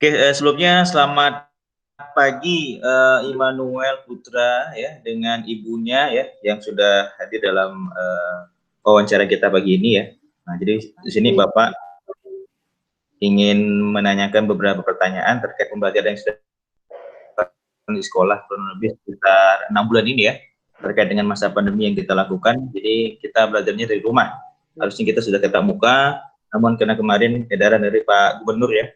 Oke, sebelumnya selamat pagi Immanuel Putra ya dengan ibunya ya yang sudah hadir dalam wawancara kita pagi ini ya. Nah, jadi di sini Bapak ingin menanyakan beberapa pertanyaan terkait pembelajaran yang sudah di sekolah kurang lebih sekitar 6 bulan ini ya, terkait dengan masa pandemi yang kita lakukan. Jadi kita belajarnya dari rumah. Harusnya kita sudah tetap muka, namun karena kemarin edaran dari Pak Gubernur ya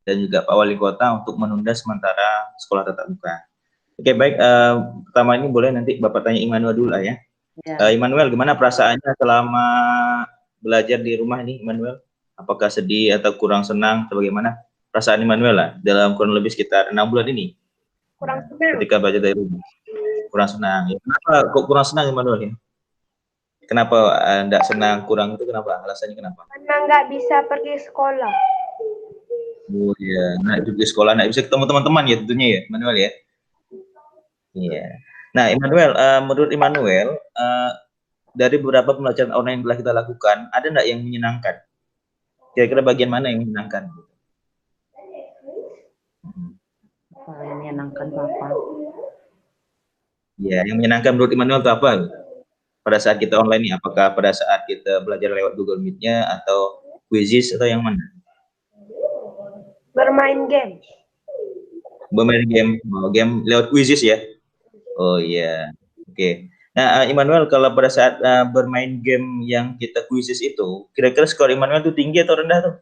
dan juga Pak Wali Kota untuk menunda sementara sekolah tatap muka. Oke, baik. Pertama ini boleh nanti Bapak tanya Immanuel dulu lah ya. Immanuel, gimana perasaannya selama belajar di rumah nih, Immanuel? Apakah sedih atau kurang senang atau bagaimana? Perasaan Immanuel lah dalam kurang lebih sekitar 6 bulan ini. Kurang senang. Ketika belajar dari rumah. Kurang senang. Ya, kenapa kok kurang senang Immanuel ya? Kenapa enggak senang, kurang itu kenapa? Alasannya kenapa? Karena nggak bisa pergi sekolah. Oh iya, nah juga sekolah, nggak bisa ketemu teman-teman ya tentunya ya, Immanuel ya. Iya. Nah, Immanuel, menurut Immanuel, dari beberapa pembelajaran online yang telah kita lakukan, ada nggak yang menyenangkan? Kira-kira bagian mana yang menyenangkan? Yang menyenangkan apa? Ya, yang menyenangkan menurut Immanuel itu apa? Pada saat kita online ini, apakah pada saat kita belajar lewat Google Meet-nya atau Quizzes atau yang mana? Bermain game. Bermain game, game lewat Quizzes ya? Oh iya, oke. Nah, Immanuel, kalau pada saat bermain game yang kita Quizzes itu, kira-kira skor Immanuel itu tinggi atau rendah tuh?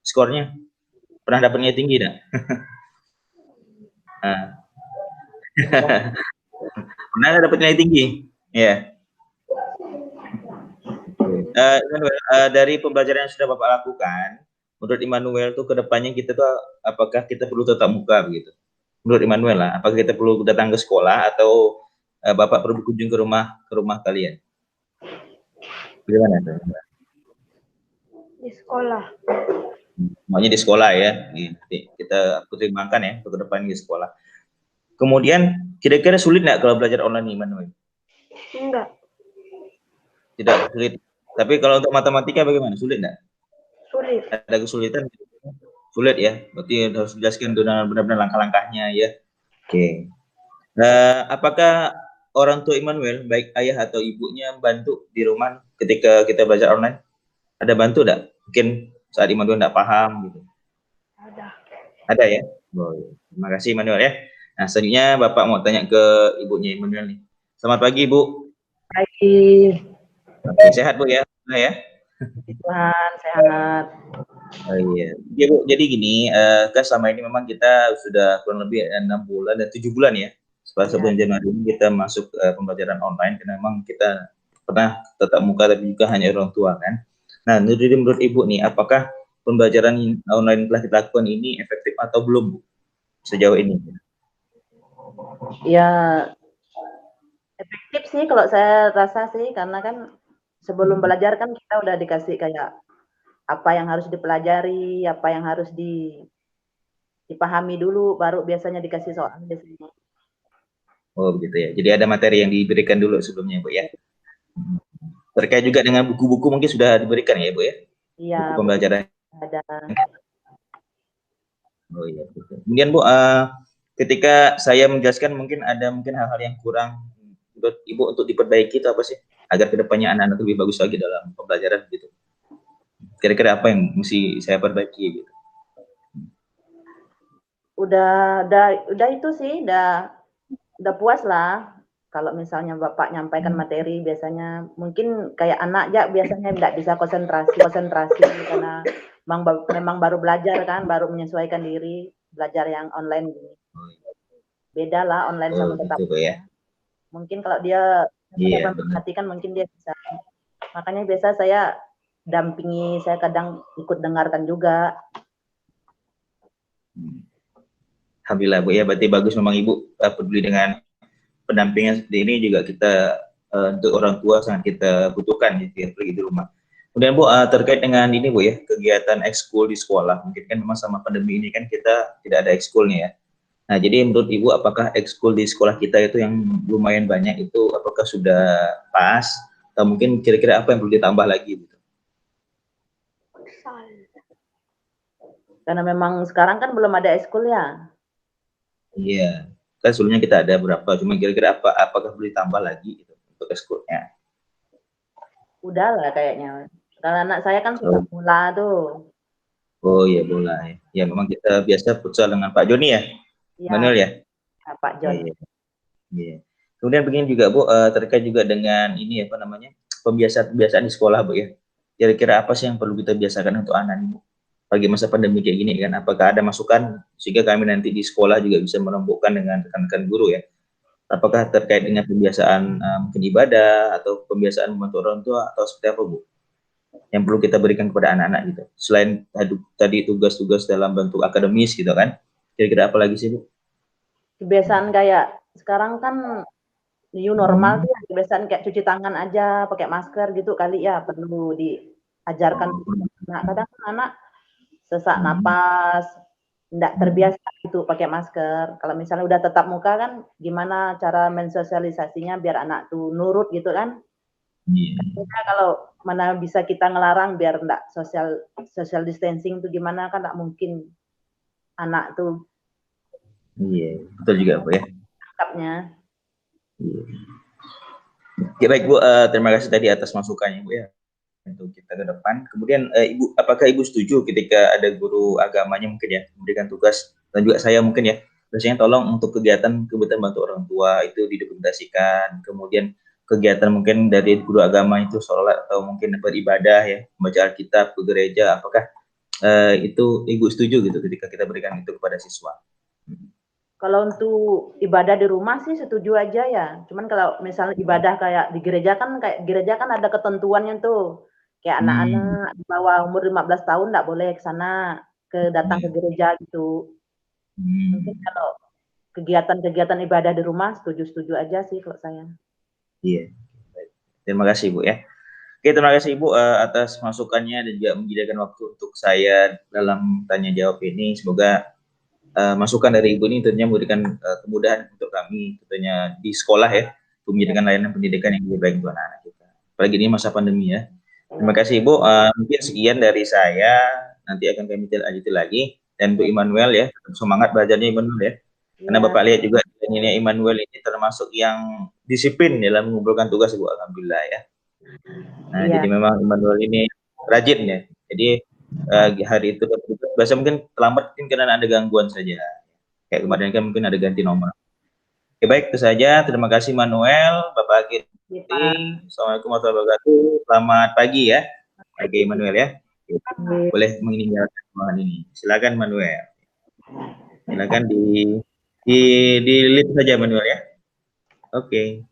Skornya? Pernah dapatnya tinggi dah? Pernah dapat nilai tinggi? Ya. Dari pembelajaran yang sudah Bapak lakukan, menurut Immanuel tuh kedepannya kita tuh apakah kita perlu tetap muka begitu? Menurut Immanuel lah, apakah kita perlu datang ke sekolah atau Bapak perlu berkunjung ke rumah kalian? Bagaimana? Di sekolah. Maunya di sekolah ya, kita pertimbangkan ya untuk kedepan di sekolah. Kemudian kira-kira sulit nggak kalau belajar online Immanuel? Enggak. Tidak sulit. Tapi kalau untuk matematika bagaimana? Sulit nggak? Sulit. Ada kesulitan? Sulit ya. Berarti harus dijelaskan benar-benar langkah-langkahnya ya. Oke. Apakah orang tua Immanuel, baik ayah atau ibunya, bantu di rumah ketika kita belajar online? Ada bantu nggak? Mungkin saat Immanuel nggak paham gitu. Ada. Ada ya? Boleh. Terima kasih Immanuel ya. Nah, selanjutnya Bapak mau tanya ke ibunya Immanuel nih. Selamat pagi, Bu. Pagi. Oke, sehat Bu ya? Nah, ya? Tuhan, sehat. Oh iya. Ya, Bu, jadi gini, kan selama ini memang kita sudah kurang lebih 6 bulan dan 7 bulan ya. Setelah sebelum Januari ini kita masuk pembelajaran online karena memang kita pernah tetap muka tapi juga hanya orang tua kan. Nah, menurut Ibu nih, apakah pembelajaran online yang telah kita lakukan ini efektif atau belum, Bu? Sejauh ini? Ya, efektif sih kalau saya rasa sih, karena kan sebelum belajar kan kita udah dikasih kayak apa yang harus dipelajari, apa yang harus dipahami dulu, baru biasanya dikasih soal biasanya. Oh begitu ya. Jadi ada materi yang diberikan dulu sebelumnya, Bu ya. Terkait juga dengan buku-buku mungkin sudah diberikan ya, Bu ya? Iya. Buku pembelajaran. Ada. Oh iya. Kemudian Bu, ketika saya menjelaskan mungkin ada hal-hal yang kurang menurut Ibu untuk diperbaiki itu apa sih? Agar kedepannya anak-anak lebih bagus lagi dalam pembelajaran gitu. Kira-kira apa yang mesti saya perbaiki gitu? Udah itu sih, udah puas lah. Kalau misalnya Bapak nyampaikan materi biasanya mungkin kayak anak aja biasanya nggak bisa konsentrasi karena memang baru belajar kan, baru menyesuaikan diri belajar yang online gini. Beda lah online sama tetap gitu, ya. Mungkin kalau dia memperhatikan mungkin dia bisa. Makanya biasa saya dampingi, saya kadang ikut dengarkan juga. Alhamdulillah Bu ya, berarti bagus memang Ibu peduli dengan pendampingan seperti ini juga kita untuk orang tua sangat kita butuhkan gitu ya, pergi di rumah. Kemudian Bu, terkait dengan ini Bu ya, kegiatan ekskul di sekolah, mungkin kan memang sama pandemi ini kan kita tidak ada ekskulnya ya. Nah, jadi menurut Ibu apakah ekskul di sekolah kita itu yang lumayan banyak itu apakah sudah pas atau mungkin kira-kira apa yang perlu ditambah lagi gitu? Karena memang sekarang kan belum ada ekskul ya. Iya. Kan sebelumnya kita ada berapa, cuma kira-kira apakah perlu ditambah lagi gitu, untuk ekskulnya? Udah lah kayaknya. Kalau anak saya kan sudah Oh, bola tuh. oh iya bola ya. Ya memang kita biasa futsal dengan Pak Joni ya, Iya, Manuel ya. Pak Iya, John. iya. Iya. Kemudian begini juga Bu, terkait juga dengan ini apa namanya, pembiasaan-pembiasaan di sekolah Bu ya. Kira-kira apa sih yang perlu kita biasakan untuk anak ini Bu? Pagi masa pandemi kayak gini kan, apakah ada masukan sehingga kami nanti di sekolah juga bisa merembukkan dengan rekan-rekan guru ya? Apakah terkait dengan pembiasaan mungkin ibadah atau pembiasaan membantu orang tua atau seperti apa Bu? Yang perlu kita berikan kepada anak-anak gitu. Selain tadi tugas-tugas dalam bentuk akademis gitu kan, kira-kira apa lagi sih Bu? Kebiasaan kayak sekarang kan new normal tuh ya, kebiasaan kayak cuci tangan aja, pakai masker gitu kali ya, perlu diajarkan. Nah, kadang kan anak sesak napas, enggak terbiasa gitu pakai masker. Kalau misalnya udah tatap muka kan gimana cara mensosialisasinya biar anak tuh nurut gitu kan. Iya, Nah, kalau mana bisa kita ngelarang biar enggak social distancing tuh gimana kan enggak mungkin anak tuh iya, betul juga Bu ya. sikapnya. Iya. Ya, baik Bu, terima kasih tadi atas masukannya Bu ya untuk kita ke depan. Kemudian Ibu, apakah Ibu setuju ketika ada guru agamanya mungkin ya memberikan tugas dan juga saya mungkin ya, biasanya tolong untuk kegiatan kebutuhan bantu orang tua itu didokumentasikan. Kemudian kegiatan mungkin dari guru agama itu sholat atau mungkin beribadah ya, membaca Alkitab ke gereja. Apakah itu Ibu setuju gitu ketika kita berikan itu kepada siswa? Kalau untuk ibadah di rumah sih setuju aja ya. Cuman kalau misalnya ibadah kayak di gereja kan ada ketentuannya tuh. Kayak Hmm. anak-anak di bawah umur 15 tahun nggak boleh ke sana, datang ke Iya. gereja gitu. Mungkin Hmm. kalau kegiatan-kegiatan ibadah di rumah setuju-setuju aja sih kalau saya. Iya. Baik. Terima kasih Bu ya. Oke, terima kasih Ibu atas masukannya dan juga menyediakan waktu untuk saya dalam tanya jawab ini. Semoga masukan dari Ibu ini tentunya memberikan kemudahan untuk kami tentunya di sekolah ya, untuk menyediakan layanan pendidikan yang lebih baik untuk anak-anak kita. Apalagi ini masa pandemi ya. Terima kasih Ibu. Mungkin sekian dari saya. Nanti akan kami lanjuti lagi. Dan untuk Immanuel ya, tetap semangat belajarnya Immanuel ya. Karena Iya, Bapak lihat juga nilai Immanuel ini termasuk yang disiplin dalam mengumpulkan tugas Ibu. Alhamdulillah ya. Nah, iya. jadi memang Immanuel ini rajin ya. Jadi hari itu biasa mungkin terlambat mungkin karena ada gangguan saja. Kayak kemarin kan mungkin ada ganti nomor. Oke, baik itu saja. Terima kasih Manuel, Bapak Agil. Iya, Pak. Assalamualaikum warahmatullahi wabarakatuh. Selamat pagi ya, Oke Manuel ya. Iya. Boleh meninggalkan ruangan ini. Silakan Manuel. Silakan di lift saja Manuel ya. Oke.